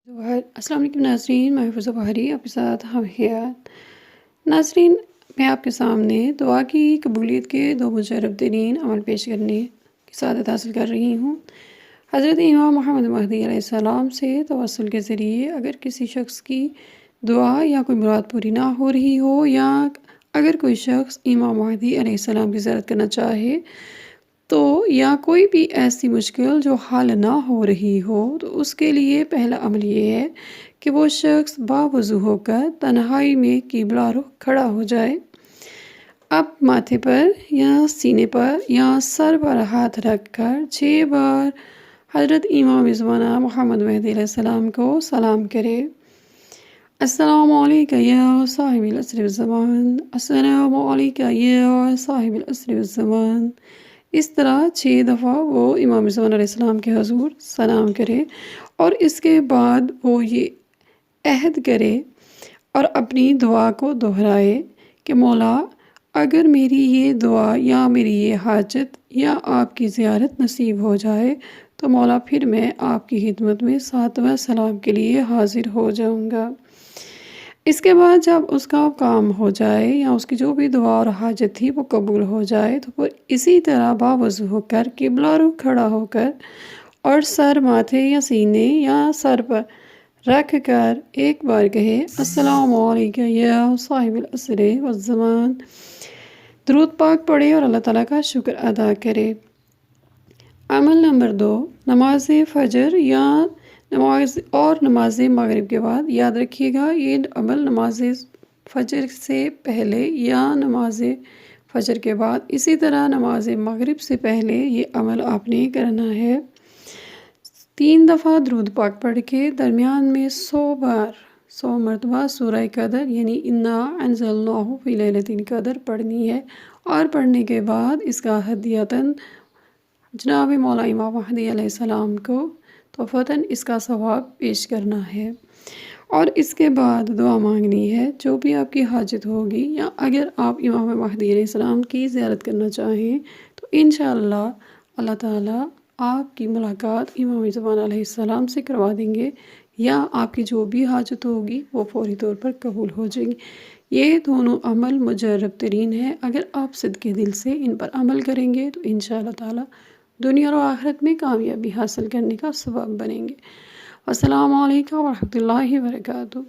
السلام علیکم ناظرین، میں حفظ بہاری آپ کے ساتھ ہم حیات۔ ناظرین، میں آپ کے سامنے دعا کی قبولیت کے دو مجرب ترین عمل پیش کرنے کی سعادت حاصل کر رہی ہوں۔ حضرت امام محمد مہدی علیہ السلام سے توسل کے ذریعے اگر کسی شخص کی دعا یا کوئی مراد پوری نہ ہو رہی ہو، یا اگر کوئی شخص امام مہدی علیہ السلام کی زیارت کرنا چاہے تو، یا کوئی بھی ایسی مشکل جو حل نہ ہو رہی ہو، تو اس کے لیے پہلا عمل یہ ہے کہ وہ شخص باوضو ہو کر تنہائی میں قبلہ رخ کھڑا ہو جائے۔ اب ماتھے پر یا سینے پر یا سر پر ہاتھ رکھ کر 6 بار حضرت امام زمانہ محمد مہدی علیہ السلام کو سلام کرے۔ السلام علیکہ یا صاحب العصر والزمان، السلام علیکہ یا صاحب العصر والزمان۔ اس طرح 6 دفعہ وہ امام زمان علیہ السلام کے حضور سلام کرے، اور اس کے بعد وہ یہ عہد کرے اور اپنی دعا کو دہرائے کہ مولا، اگر میری یہ دعا یا میری یہ حاجت یا آپ کی زیارت نصیب ہو جائے تو مولا پھر میں آپ کی خدمت میں 7واں سلام کے لیے حاضر ہو جاؤں گا۔ اس کے بعد جب اس کا کام ہو جائے یا اس کی جو بھی دعا اور حاجت تھی وہ قبول ہو جائے، تو پھر اسی طرح باوضو ہو کر قبلہ رخ کھڑا ہو کر اور سر ماتھے یا سینے یا سر پر رکھ کر ایک بار کہے السلام علیکہ یا صاحب العصر والزمان، درود پاک پڑھے اور اللہ تعالیٰ کا شکر ادا کرے۔ عمل نمبر 2، نماز فجر یا نماز مغرب کے بعد۔ یاد رکھیے گا، یہ عمل نماز فجر سے پہلے یا نماز فجر کے بعد، اسی طرح نماز مغرب سے پہلے یہ عمل آپ نے کرنا ہے۔ 3 دفعہ درود پاک پڑھ کے درمیان میں 100 مرتبہ سورہ قدر یعنی انا انزلناہ فی لیلۃ القدر پڑھنی ہے، اور پڑھنے کے بعد اس کا ہدیۃً جناب مولا امام مہدی علیہ السلام کو تحفۃً اس کا ثواب پیش کرنا ہے، اور اس کے بعد دعا مانگنی ہے جو بھی آپ کی حاجت ہوگی، یا اگر آپ امام مہدی علیہ السلام کی زیارت کرنا چاہیں تو انشاءاللہ اللہ تعالیٰ آپ کی ملاقات امام زمان علیہ السلام سے کروا دیں گے، یا آپ کی جو بھی حاجت ہوگی وہ فوری طور پر قبول ہو جائیں گی۔ یہ دونوں عمل مجرب ترین ہیں، اگر آپ صدقے دل سے ان پر عمل کریں گے تو انشاءاللہ تعالیٰ دنیا اور آخرت میں کامیابی حاصل کرنے کا سبب بنیں گے۔ السلام علیکم ورحمۃ اللہ وبرکاتہ۔